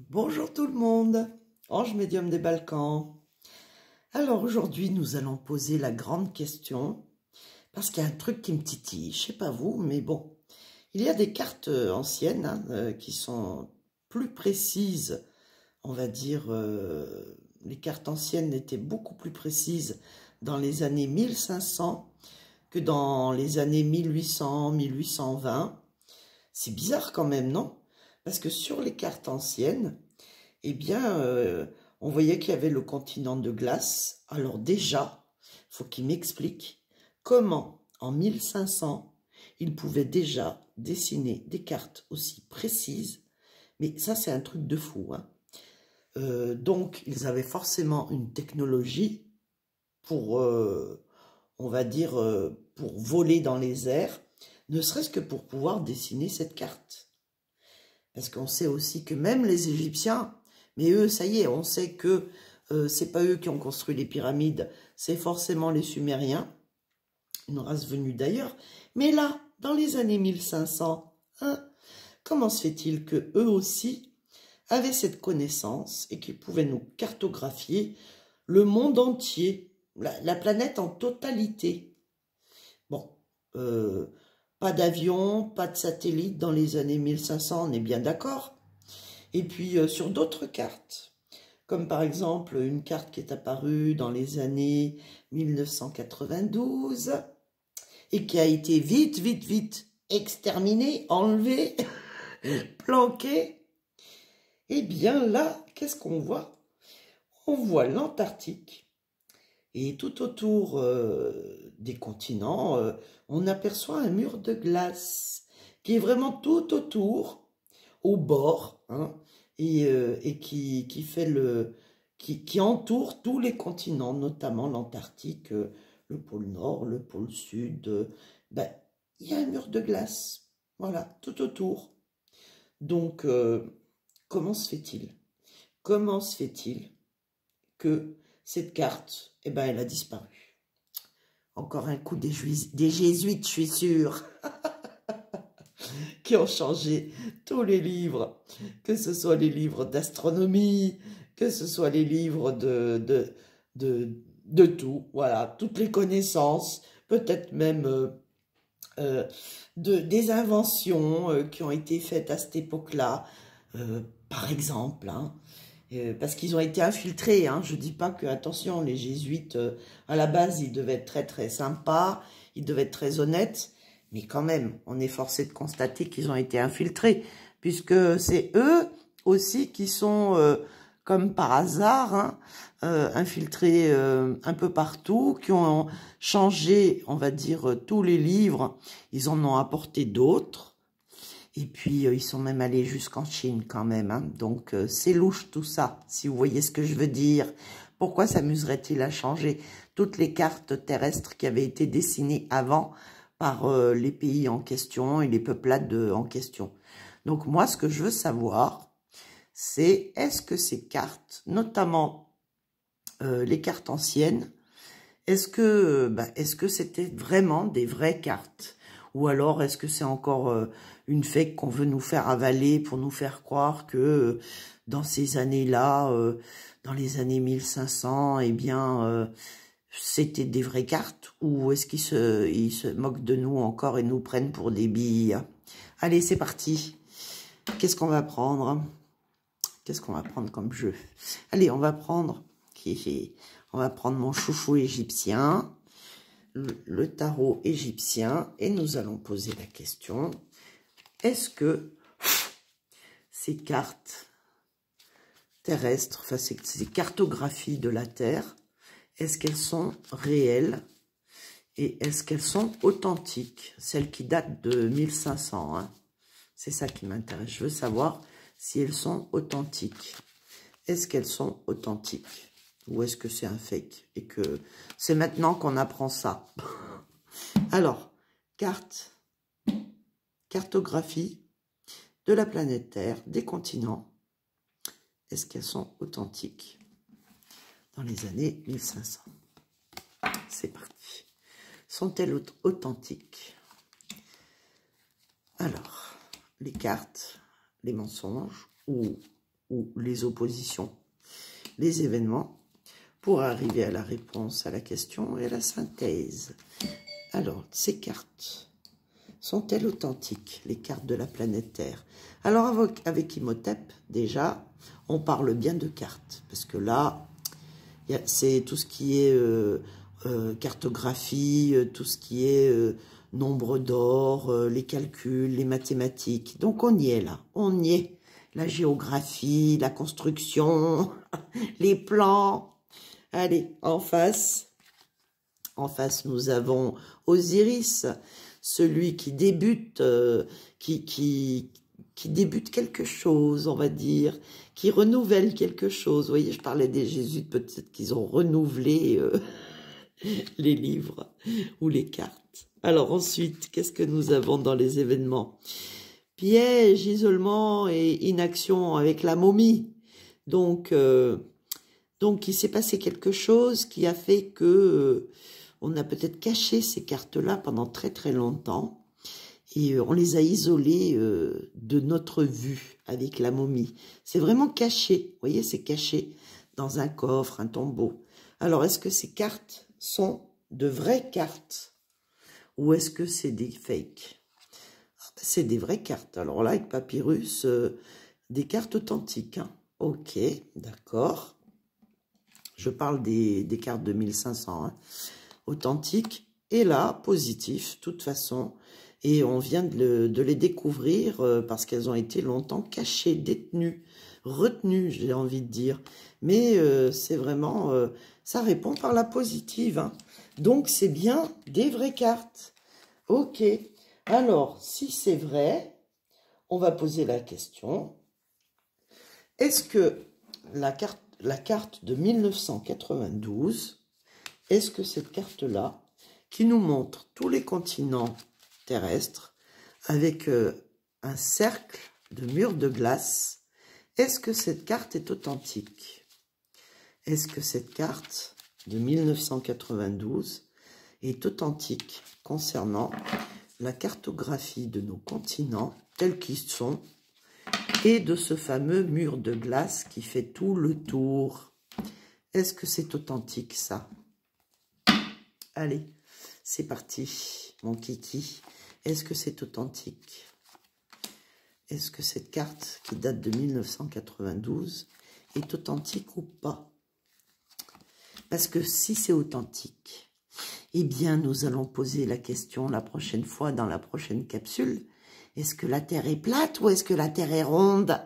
Bonjour tout le monde, Ange Médium des Balkans. Alors aujourd'hui nous allons poser la grande question, parce qu'il y a un truc qui me titille, je sais pas vous, mais bon. Il y a des cartes anciennes qui sont plus précises, on va dire, les cartes anciennes étaient beaucoup plus précises dans les années 1500 que dans les années 1800, 1820. C'est bizarre quand même, non? Parce que sur les cartes anciennes, eh bien, on voyait qu'il y avait le continent de glace. Alors déjà, il faut qu'il m'explique comment, en 1500, il pouvait déjà dessiner des cartes aussi précises. Mais ça, c'est un truc de fou, hein. Donc, ils avaient forcément une technologie pour, on va dire, pour voler dans les airs, ne serait-ce que pour pouvoir dessiner cette carte. Parce qu'on sait aussi que même les Égyptiens, mais eux, ça y est, on sait que c'est pas eux qui ont construit les pyramides, c'est forcément les Sumériens, une race venue d'ailleurs. Mais là, dans les années 1500, hein, comment se fait-il que eux aussi avaient cette connaissance et qu'ils pouvaient nous cartographier le monde entier, la planète en totalité? Bon, pas d'avion, pas de satellite dans les années 1500, on est bien d'accord. Et puis sur d'autres cartes, comme par exemple une carte qui est apparue dans les années 1992 et qui a été vite exterminée, enlevée, planquée. Eh bien là, qu'est-ce qu'on voit? On voit l'Antarctique. Et tout autour des continents, on aperçoit un mur de glace qui est vraiment tout autour, au bord, hein, et qui fait qui entoure tous les continents, notamment l'Antarctique, le pôle Nord, le pôle Sud. Ben, il y a un mur de glace, voilà, tout autour. Donc, comment se fait-il? Comment se fait-il que cette carte, eh ben, elle a disparu? Encore un coup des jésuites, je suis sûre, qui ont changé tous les livres, que ce soit les livres d'astronomie, que ce soit les livres de tout, voilà, toutes les connaissances, peut-être même des inventions qui ont été faites à cette époque-là, par exemple, hein. Parce qu'ils ont été infiltrés, hein. Je ne dis pas que, attention, les jésuites, à la base, ils devaient être très sympas, ils devaient être très honnêtes, mais quand même, on est forcé de constater qu'ils ont été infiltrés, puisque c'est eux aussi qui sont, comme par hasard, hein, infiltrés un peu partout, qui ont changé, on va dire, tous les livres, ils en ont apporté d'autres. Et puis, ils sont même allés jusqu'en Chine quand même, hein. Donc, c'est louche tout ça, si vous voyez ce que je veux dire. Pourquoi s'amuserait-il à changer toutes les cartes terrestres qui avaient été dessinées avant par les pays en question et les peuplades en question? Donc, moi, ce que je veux savoir, c'est est-ce que ces cartes, notamment les cartes anciennes, est-ce que c'était vraiment des vraies cartes? Ou alors, est-ce que c'est encore une fake qu'on veut nous faire avaler pour nous faire croire que dans ces années-là, dans les années 1500, eh bien, c'était des vraies cartes? Ou est-ce qu'ils se moquent de nous encore et nous prennent pour des billes? Allez, c'est parti. Qu'est-ce qu'on va prendre? Qu'est-ce qu'on va prendre comme jeu? Allez, on va prendre mon chouchou égyptien, le tarot égyptien, et nous allons poser la question, est-ce que ces cartes terrestres, enfin ces cartographies de la Terre, est-ce qu'elles sont réelles et est-ce qu'elles sont authentiques? Celles qui datent de 1500, hein. C'est ça qui m'intéresse. Je veux savoir si elles sont authentiques. Est-ce qu'elles sont authentiques? Ou est-ce que c'est un fake? Et que c'est maintenant qu'on apprend ça. Alors, cartographie de la planète Terre, des continents. Est-ce qu'elles sont authentiques dans les années 1500? C'est parti. Sont-elles authentiques? Alors, les cartes, les mensonges ou ou les oppositions, les événements, pour arriver à la réponse à la question et à la synthèse. Alors, ces cartes sont-elles authentiques, les cartes de la planète Terre? Alors, avec Imhotep, déjà, on parle bien de cartes, parce que là, c'est tout ce qui est cartographie, tout ce qui est nombre d'or, les calculs, les mathématiques. Donc, on y est là, on y est. La géographie, la construction, les plans. Allez, en face, nous avons Osiris, celui qui débute, qui débute quelque chose, on va dire, qui renouvelle quelque chose. Vous voyez, je parlais des jésuites, peut-être qu'ils ont renouvelé les livres ou les cartes. Alors ensuite, qu'est-ce que nous avons dans les événements? Piège, isolement et inaction avec la momie. Donc il s'est passé quelque chose qui a fait que on a peut-être caché ces cartes-là pendant très très longtemps et on les a isolées de notre vue avec la momie. C'est vraiment caché, vous voyez, c'est caché dans un coffre, un tombeau. Alors, est-ce que ces cartes sont de vraies cartes ou est-ce que c'est des fakes? C'est des vraies cartes. Alors là, avec Papyrus, des cartes authentiques. Hein. Ok, d'accord. Je parle des cartes de 1500, hein, authentiques. Et là, positif, de toute façon. Et on vient de les découvrir parce qu'elles ont été longtemps cachées, détenues, retenues, j'ai envie de dire. Mais c'est vraiment, ça répond par la positive. Hein. Donc, c'est bien des vraies cartes. Ok. Alors, si c'est vrai, on va poser la question. Est-ce que la carte de 1992, est-ce que cette carte-là, qui nous montre tous les continents terrestres, avec un cercle de murs de glace, est-ce que cette carte est authentique? Est-ce que cette carte de 1992 est authentique concernant la cartographie de nos continents tels qu'ils sont et de ce fameux mur de glace qui fait tout le tour? Est-ce que c'est authentique, ça? Allez, c'est parti, mon kiki. Est-ce que c'est authentique? Est-ce que cette carte, qui date de 1992, est authentique ou pas? Parce que si c'est authentique, eh bien, nous allons poser la question la prochaine fois, dans la prochaine capsule. Est-ce que la Terre est plate ou est-ce que la Terre est ronde?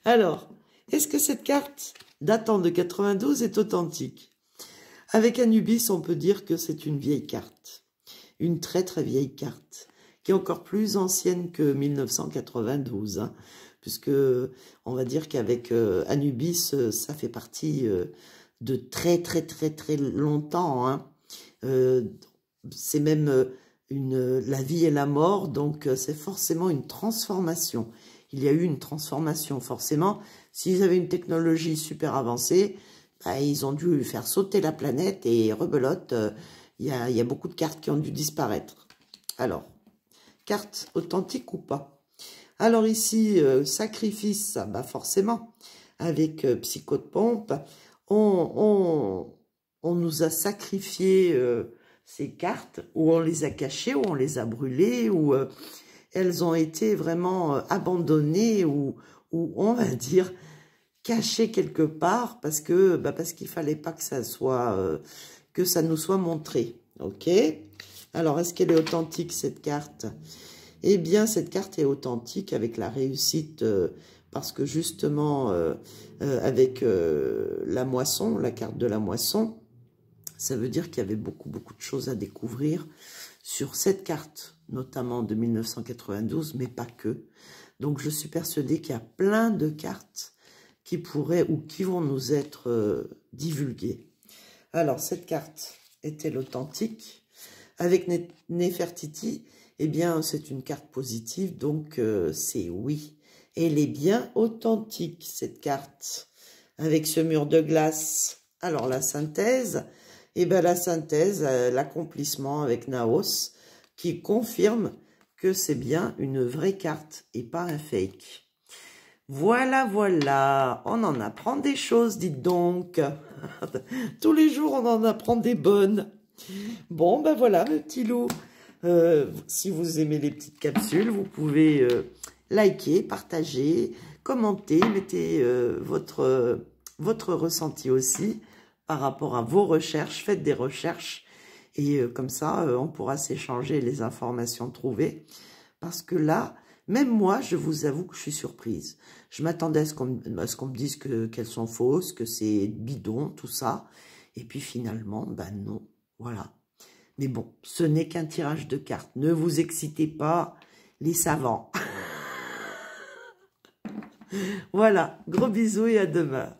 Alors, est-ce que cette carte datant de 92 est authentique? Avec Anubis, on peut dire que c'est une vieille carte. Une très très vieille carte, qui est encore plus ancienne que 1992. Hein, puisque on va dire qu'avec Anubis, ça fait partie de très très très très longtemps. Hein. C'est même la vie et la mort, donc c'est forcément une transformation. Il y a eu une transformation, forcément. S'ils avaient une technologie super avancée, bah, ils ont dû faire sauter la planète et rebelote, il y a beaucoup de cartes qui ont dû disparaître. Alors, carte authentique ou pas? Alors ici, sacrifice, bah forcément, avec Psycho de Pompe, on nous a sacrifié ces cartes, ou on les a cachées, ou on les a brûlées, ou elles ont été vraiment abandonnées, ou on va dire cachées quelque part, parce qu'il fallait pas que ça soit, que ça nous soit montré. Ok? Alors, est-ce qu'elle est authentique, cette carte? Eh bien, cette carte est authentique avec la réussite, parce que justement, avec la moisson, la carte de la moisson, ça veut dire qu'il y avait beaucoup de choses à découvrir sur cette carte, notamment de 1992, mais pas que. Donc, je suis persuadée qu'il y a plein de cartes qui pourraient ou qui vont nous être divulguées. Alors, cette carte est-elle authentique? Avec Nefertiti, eh bien, c'est une carte positive, donc c'est oui. Elle est bien authentique, cette carte, avec ce mur de glace. Alors, la synthèse, eh bien, la synthèse, l'accomplissement avec Naos, qui confirme que c'est bien une vraie carte et pas un fake. Voilà, voilà, on en apprend des choses, dites donc. Tous les jours, on en apprend des bonnes. Bon, ben voilà, mes petits loups. Si vous aimez les petites capsules, vous pouvez liker, partager, commenter, mettez votre ressenti aussi par rapport à vos recherches. Faites des recherches et comme ça, on pourra s'échanger les informations trouvées. Parce que là, même moi, je vous avoue que je suis surprise. Je m'attendais à ce qu'on me dise qu'elles sont fausses, que c'est bidon, tout ça. Et puis finalement, ben non, voilà. Mais bon, ce n'est qu'un tirage de cartes. Ne vous excitez pas, les savants. Voilà, gros bisous et à demain.